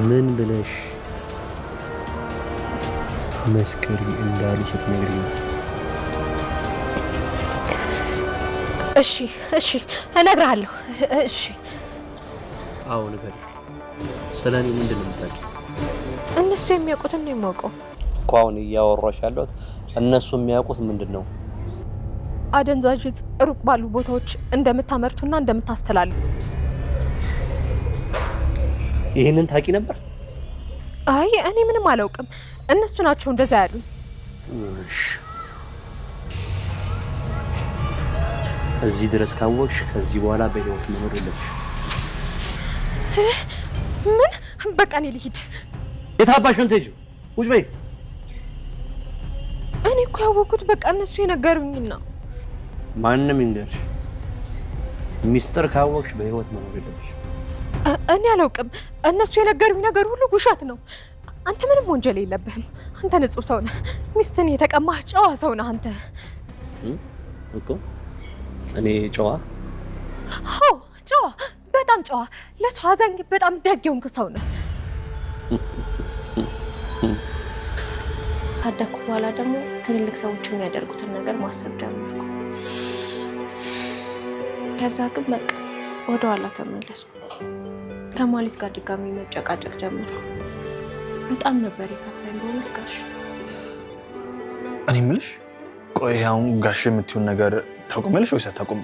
ምን ብለሽ መስከሪ እንዳሉ ስትነግሪኝ? እሺ እነግርሃለሁ። እሺ አዎ ንገሪ። ስለኔ ምንድን ነው የምታውቂው? እነሱ የሚያውቁትን ነው የማውቀው እኮ። አሁን እያወራሽ ያለሁት እነሱ የሚያውቁት ምንድን ነው? አደንዛዥ ዕፅ ሩቅ ባሉ ቦታዎች እንደምታመርቱና እንደምታስተላልፉ። ይሄንን ታውቂ ነበር? አይ እኔ ምንም አላውቅም። እነሱ ናቸው እንደዛ ያሉኝ። እዚህ ድረስ ካወቅሽ ከዚህ በኋላ በህይወት መኖር የለብሽ። ምን? በቃ እኔ ልሂድ። የታባሽን ትሄጂ? ውጭ በይ። እኔ እኮ ያወኩት በቃ እነሱ የነገሩኝና። ማንንም ይንገርሽ፣ ሚስጥር ካወቅሽ በህይወት መኖር የለብሽ። እኔ አላውቅም። እነሱ የነገሩኝ ነገር ሁሉ ውሸት ነው። አንተ ምንም ወንጀል የለብህም። አንተ ንጹህ ሰው ነህ። ሚስትን የተቀማህ ጨዋ ሰው ነህ አንተ እኮ። እኔ ጨዋ? አዎ ጨዋ፣ በጣም ጨዋ። ለሷ አዛኝ፣ በጣም ደግ የሆንክ ሰው ነህ። ካደኩ በኋላ ደግሞ ትልልቅ ሰዎች የሚያደርጉትን ነገር ማሰብ ጀመርኩ። ከዛ ግን በቃ ወደ ኋላ ተመለስኩ። ከማሊት ጋር ድጋሚ መጨቃጨቅ ጀመርኩ። በጣም ነበር የከፋኝ በእውነት ጋሽ። እኔ የምልሽ ቆይ አሁን ጋሽ የምትይውን ነገር ታውቂያለሽ ወይስ አታውቂም?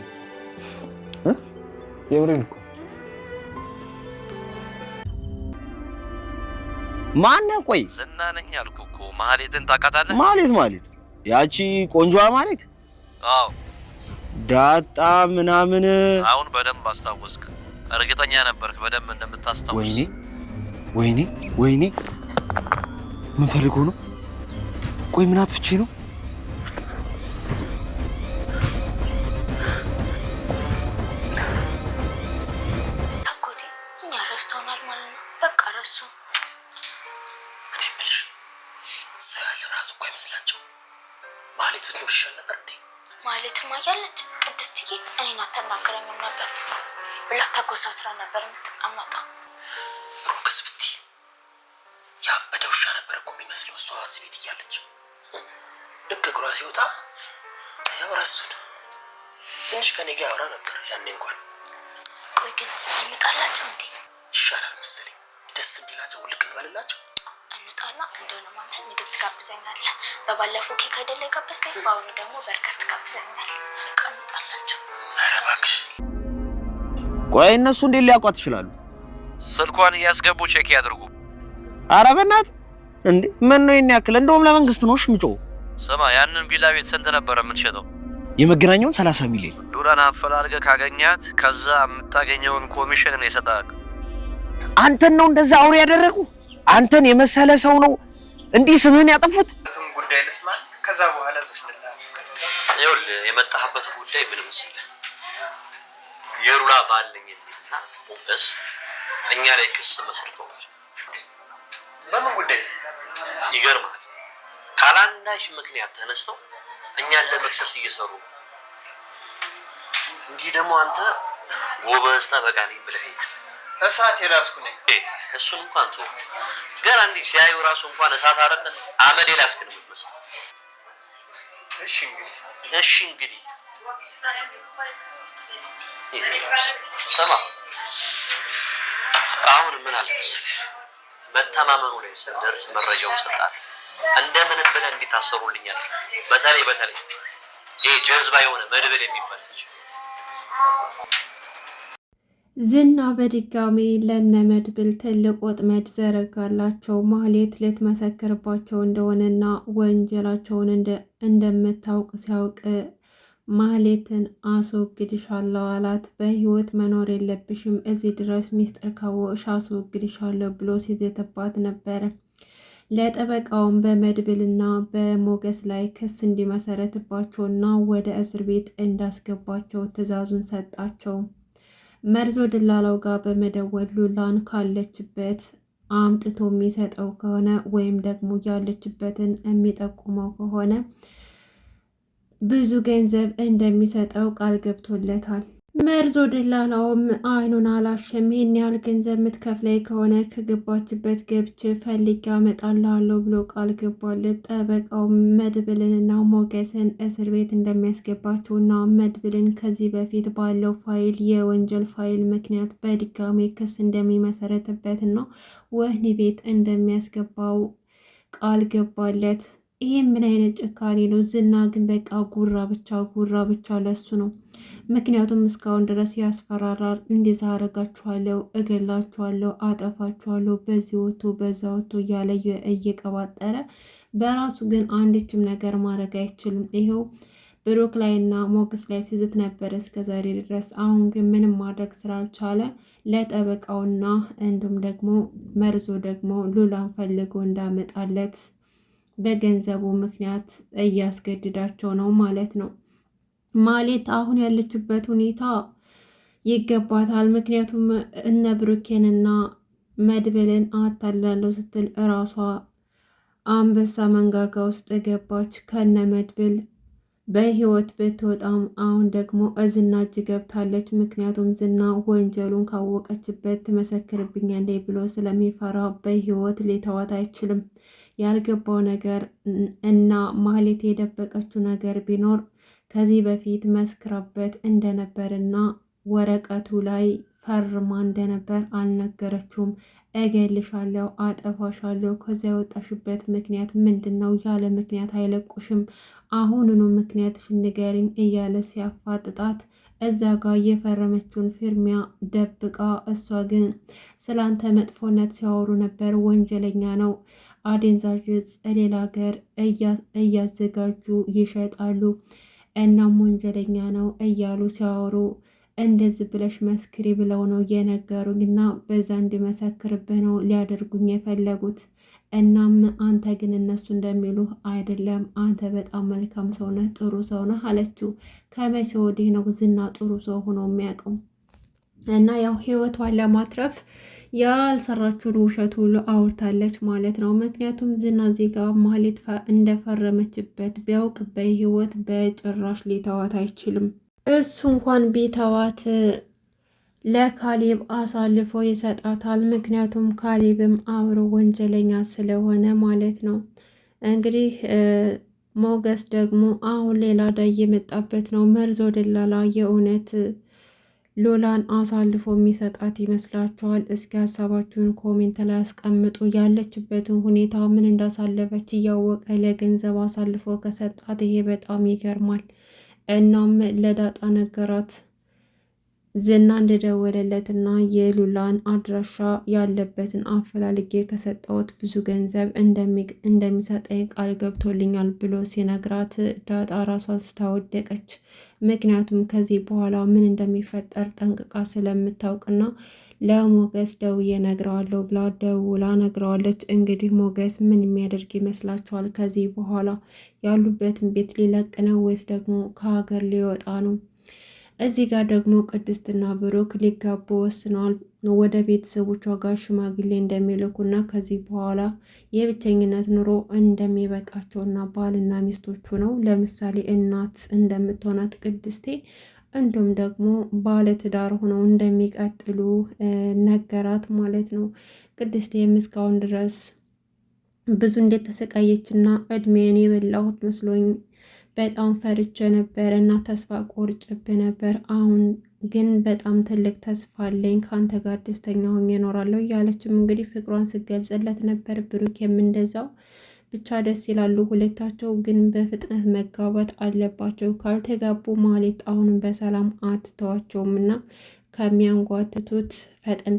የምሬን እኮ። ማነው? ቆይ ዝና ነኝ አልኩህ እኮ። ማህሌትን ታውቃታለህ? ማለት ያቺ ቆንጆዋ ማለት? አዎ ዳጣ ምናምን። አሁን በደንብ አስታወስክ። እርግጠኛ ነበርክ በደንብ እንደምታስታውስ። ወይኔ ምን ፈልጎ ነው? ቆይ ምን አጥፍቼ ነው? አጎቴ እኛ ረስተውናል ማለት ነው። በቃ ረሱ። እኔ የምልሽ ሰው ያለ ራሱ እኮ አይመስላቸው። ማለት ብትኖር ይሻል ነበር እንዴ? ማለትማ እያለች ቅድስትዬ እኔን አታናግረኝም ነበር ብላ ተኮሳትራ ነበር የምትቀመጠው። ሩክስ ብትይ ያበደ ውሻ ነበር እኮ የሚመስለው እሷ እዚህ ቤት እያለች። ልክ እግሯ ሲወጣ ያው ረሱን። ትንሽ ከኔ ጋር ያወራ ነበር ያኔ እንኳን። ቆይ ግን እንጣላቸው እንዴ? ይሻላል መሰለኝ። ደስ እንዲላቸው ውልቅ እንበልላቸው። እንጣላ እንደሆነ አንተ ምግብ ትጋብዘኛለህ። በባለፈው ኬክ አይደለ የጋበዝከኝ? በአሁኑ ደግሞ በርገር ትጋብዘኛለህ። እንጣላቸው። ኧረ እባክሽ። ቆይ እነሱ እንዴት ሊያውቋት ይችላሉ? ስልኳን እያስገቡ ቼክ ያድርጉ። ኧረ በእናትህ እንዴ! ምን ነው የኔ ያክል? እንደውም ለመንግስት ነው ሽምጮ። ስማ፣ ያንን ቪላ ቤት ስንት ነበር የምትሸጠው? የመገናኛውን 30 ሚሊዮን። ዱላን አፈላልገህ ካገኛት ከዛ የምታገኘውን ኮሚሽን ነው የሰጣክ። አንተን ነው እንደዛ አውሬ ያደረጉ? አንተን የመሰለ ሰው ነው እንዲህ ስምህን ያጠፉት? ጉዳይ ልስማ፣ ከዛ በኋላ ዝፍንላ። ይኸውልህ የመጣህበት ጉዳይ ምን መሰለህ? የሩላ ባልኝ የሚልና ሞገስ እኛ ላይ ክስ መስርተዋል። በምን ጉዳይ? ይገርማል። ካላንዳች ምክንያት ተነስተው እኛን ለመክሰስ እየሰሩ ነው። እንዲህ ደግሞ አንተ ጎበዝ ጠበቃ ነኝ ብለኸኛል። እሳት የላስኩ ነኝ። እሱን እንኳን ተው። ገና እንዲህ ሲያዩ ራሱ እንኳን እሳት አይደለም አመድ ላስክን የምትመስለው። እሺ እንግዲህ ስማ፣ አሁን ምን አለ መሰለህ፣ መተማመኑ ላይ ስንደርስ መረጃውን ሰጣለሁ። እንደምንም ብለህ እንዲታሰሩልኛል። በተለይ ይሄ ጀዝባ የሆነ መድብል የሚባል ልጅ። ዝና በድጋሚ ለነመድብል ትልቅ ወጥመድ ዘረጋላቸው። ማህሌት ልትመሰክርባቸው እንደሆነና ወንጀላቸውን እንደምታውቅ ሲያውቅ ማህሌትን አስወግድሻለሁ አላት። በህይወት መኖር የለብሽም፣ እዚህ ድረስ ሚስጥር ካወቅሽ አስወግድሻለሁ ብሎ ሲዘትባት ነበረ። ለጠበቃውም በመድብልና በሞገስ ላይ ክስ እንዲመሰረትባቸውና ወደ እስር ቤት እንዳስገባቸው ትዕዛዙን ሰጣቸው። መርዞ ደላላው ጋር በመደወል ሉላን ካለችበት አምጥቶ የሚሰጠው ከሆነ ወይም ደግሞ ያለችበትን የሚጠቁመው ከሆነ ብዙ ገንዘብ እንደሚሰጠው ቃል ገብቶለታል። መርዞ ደላላውም አይኑን አላሸም። ይህን ያህል ገንዘብ የምትከፍለኝ ከሆነ ከገባችበት ገብቼ ፈልጌ አመጣልሃለሁ ብሎ ቃል ገባለት። ጠበቃው መድብልንና ሞገስን እስር ቤት እንደሚያስገባቸውና መድብልን ከዚህ በፊት ባለው ፋይል የወንጀል ፋይል ምክንያት በድጋሚ ክስ እንደሚመሰረትበትና ወህኒ ቤት እንደሚያስገባው ቃል ገባለት። ይሄ ምን አይነት ጭካኔ ነው? ዝና ግን በቃ ጉራ ብቻ ለሱ ነው። ምክንያቱም እስካሁን ድረስ ያስፈራራል። እንደዛ አረጋችኋለሁ፣ እገላችኋለሁ፣ አጠፋችኋለሁ፣ በዚህ ወጥቶ በዛ ወጥቶ እያለ እየቀባጠረ በራሱ ግን አንድችም ነገር ማድረግ አይችልም። ይኸው ብሩክ ላይ እና ሞገስ ላይ ሲዝት ነበር እስከዛሬ ድረስ። አሁን ግን ምንም ማድረግ ስላልቻለ ለጠበቃውና እንዲሁም ደግሞ መርዞ ደግሞ ሉላን ፈልጎ እንዳመጣለት በገንዘቡ ምክንያት እያስገድዳቸው ነው ማለት ነው። ማሌት አሁን ያለችበት ሁኔታ ይገባታል። ምክንያቱም እነ ብሩኬንና መድብልን አታላለሁ ስትል እራሷ አንበሳ መንጋጋ ውስጥ ገባች። ከነ መድብል በህይወት ብትወጣም አሁን ደግሞ ዝና እጅ ገብታለች። ምክንያቱም ዝና ወንጀሉን ካወቀችበት ትመሰክርብኛለች ብሎ ስለሚፈራ በህይወት ሊተዋት አይችልም። ያልገባው ነገር እና ማህሌት የደበቀችው ነገር ቢኖር ከዚህ በፊት መስክራበት እንደነበርና ወረቀቱ ላይ ፈርማ እንደነበር አልነገረችውም። እገልሻለሁ፣ አጠፋሻለሁ፣ ከዚያ የወጣሽበት ምክንያት ምንድን ነው? ያለ ምክንያት አይለቁሽም፣ አሁኑኑ ምክንያትሽን ንገሪኝ እያለ ሲያፋጥጣት እዛ ጋር የፈረመችውን ፊርሚያ ደብቃ፣ እሷ ግን ስላንተ መጥፎነት ሲያወሩ ነበር፣ ወንጀለኛ ነው፣ አደንዛዥ ዕፅ ሌላ ሀገር እያዘጋጁ ይሸጣሉ፣ እናም ወንጀለኛ ነው እያሉ ሲያወሩ እንደዚህ ብለሽ መስክሪ ብለው ነው የነገሩኝ እና በዛ እንዲመሰክርብህ ነው ሊያደርጉኝ የፈለጉት። እናም አንተ ግን እነሱ እንደሚሉ አይደለም፣ አንተ በጣም መልካም ሰው ነህ፣ ጥሩ ሰው ነህ አለችው። ከመቼ ወዲህ ነው ዝና ጥሩ ሰው ሆኖ የሚያውቀው? እና ያው ህይወቷን ለማትረፍ ያልሰራችውን ውሸት ሁሉ አውርታለች ማለት ነው። ምክንያቱም ዝና ዜጋ ማህሌት እንደፈረመችበት ቢያውቅ በህይወት በጭራሽ ሊተዋት አይችልም። እሱ እንኳን ቢተዋት ለካሌብ አሳልፎ ይሰጣታል። ምክንያቱም ካሌብም አብሮ ወንጀለኛ ስለሆነ ማለት ነው። እንግዲህ ሞገስ ደግሞ አሁን ሌላ ዳ እየመጣበት ነው። መርዞ ደላላ የእውነት ሉላን አሳልፎ የሚሰጣት ይመስላችኋል? እስኪ ሀሳባችሁን ኮሜንት ላይ አስቀምጡ። ያለችበትን ሁኔታ ምን እንዳሳለፈች እያወቀ ለገንዘብ አሳልፎ ከሰጣት ይሄ በጣም ይገርማል። እናም ለዳጣ ነገራት ዝና እንደደወለለትና የሉላን አድራሻ ያለበትን አፈላልጌ ከሰጠሁት ብዙ ገንዘብ እንደሚሰጠኝ ቃል ገብቶልኛል ብሎ ሲነግራት ዳጣ ራሷን ስታወደቀች። ምክንያቱም ከዚህ በኋላ ምን እንደሚፈጠር ጠንቅቃ ስለምታውቅና ለሞገስ ደውዬ ነግረዋለሁ ብላ ደውላ ነግረዋለች። እንግዲህ ሞገስ ምን የሚያደርግ ይመስላችኋል? ከዚህ በኋላ ያሉበትን ቤት ሊለቅ ነው ወይስ ደግሞ ከሀገር ሊወጣ ነው? እዚህ ጋር ደግሞ ቅድስትና ብሩክ ሊጋቡ ወስነዋል። ወደ ቤተሰቦቿ ጋር ሽማግሌ እንደሚልኩና ከዚህ በኋላ የብቸኝነት ኑሮ እንደሚበቃቸውና ባልና ሚስቶቹ ነው። ለምሳሌ እናት እንደምትሆናት ቅድስቴ እንዲሁም ደግሞ ባለ ትዳር ሆነው እንደሚቀጥሉ ነገራት ማለት ነው። ቅድስቴም እስካሁን ድረስ ብዙ እንደተሰቃየችና እድሜን የበላሁት መስሎኝ በጣም ፈርቼ ነበር እና ተስፋ ቆርጬብህ ነበር። አሁን ግን በጣም ትልቅ ተስፋ አለኝ፣ ከአንተ ጋር ደስተኛ ሆኜ እኖራለሁ እያለችም እንግዲህ ፍቅሯን ስገልጽለት ነበር። ብሩኬም እንደዛው። ብቻ ደስ ይላሉ ሁለታቸው፣ ግን በፍጥነት መጋባት አለባቸው። ካልተጋቡ ማህሌት አሁንም በሰላም አትተዋቸውም እና ከሚያንጓትቱት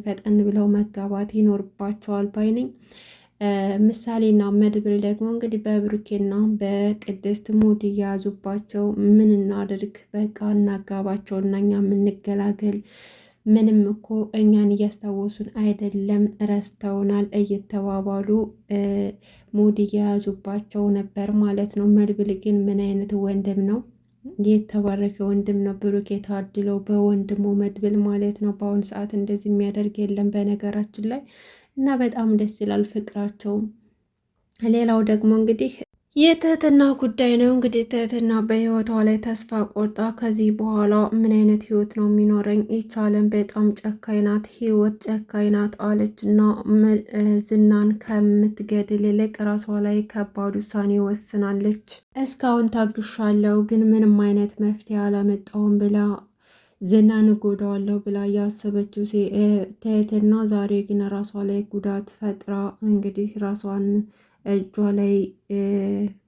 ፈጠን ብለው መጋባት ይኖርባቸዋል ባይነኝ። ምሳሌና መድብል ደግሞ እንግዲህ በብሩኬና በቅድስት ሙድ እያያዙባቸው ምን እናድርግ፣ በቃ እናጋባቸው እና እኛ የምንገላገል፣ ምንም እኮ እኛን እያስታወሱን አይደለም፣ ረስተውናል እየተባባሉ ሙድ እየያዙባቸው ነበር ማለት ነው። መድብል ግን ምን አይነት ወንድም ነው! የተባረከ ወንድም ነው ብሩክ የታድለው በወንድሙ መድብል ማለት ነው። በአሁኑ ሰዓት እንደዚህ የሚያደርግ የለም በነገራችን ላይ እና በጣም ደስ ይላል ፍቅራቸው። ሌላው ደግሞ እንግዲህ የትህትና ጉዳይ ነው እንግዲህ። ትህትና በህይወቷ ላይ ተስፋ ቆርጣ ከዚህ በኋላ ምን አይነት ህይወት ነው የሚኖረኝ? ይች ዓለም በጣም ጨካኝ ናት፣ ህይወት ጨካኝ ናት አለች እና ዝናን ከምትገድል ይልቅ ራሷ ላይ ከባድ ውሳኔ ወስናለች። እስካሁን ታግሻለሁ፣ ግን ምንም አይነት መፍትሄ አላመጣውም ብላ ዝናን እጎዳዋለሁ ብላ ያሰበችው ትህትና ዛሬ ግን ራሷ ላይ ጉዳት ፈጥራ እንግዲህ ራሷን እጇ ላይ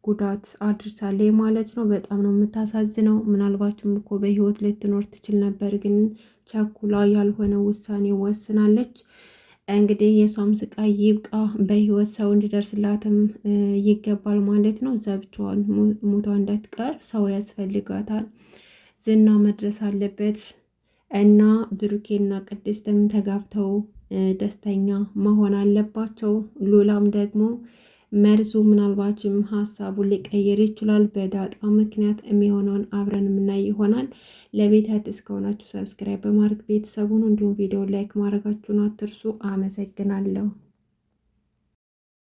ጉዳት አድርሳለች ማለት ነው። በጣም ነው የምታሳዝነው። ምናልባችም እኮ በህይወት ልትኖር ትችል ነበር፣ ግን ቸኩላ ያልሆነ ውሳኔ ወስናለች። እንግዲህ የሷም ስቃይ ይብቃ፣ በህይወት ሰው እንዲደርስላትም ይገባል ማለት ነው። እዛ ብቻዋን ሞቷ እንዳትቀር ሰው ያስፈልጋታል። ዝና መድረስ አለበት እና ብሩኬና ቅድስትም ተጋብተው ደስተኛ መሆን አለባቸው። ሉላም ደግሞ መርዙ ምናልባችም ሀሳቡን ሊቀይር ይችላል። በዳጣ ምክንያት የሚሆነውን አብረን የምናይ ይሆናል። ለቤት አዲስ ከሆናችሁ ሰብስክራይብ በማድረግ ቤተሰቡን እንዲሁም ቪዲዮ ላይክ ማድረጋችሁን አትርሱ። አመሰግናለሁ።